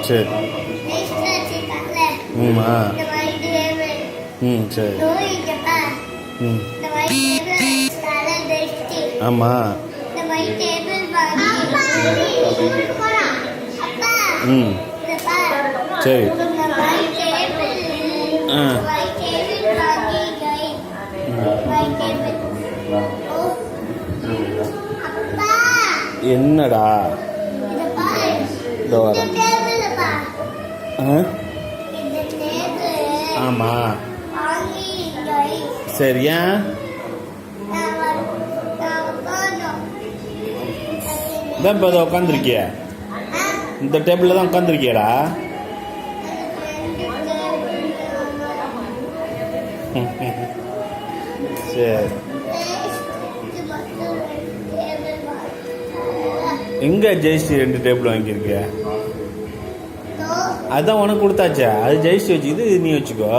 சரி. ம்மா. சரி. ஆமா. சரி. என்னடா ஆமா. சரியா? தான் இப்போ அதை உட்காந்துருக்கிய, இந்த டேபிளில் தான் உட்காந்துருக்கியடா. சரி. எங்க ஜெயஸ்ரீ 2 டேபிள் வாங்கியிருக்க? அதான் உனக்கு கொடுத்தாச்சா? அது ஜெயஸ்ரீ வச்சுக்கிது, நீ வச்சுக்கோ.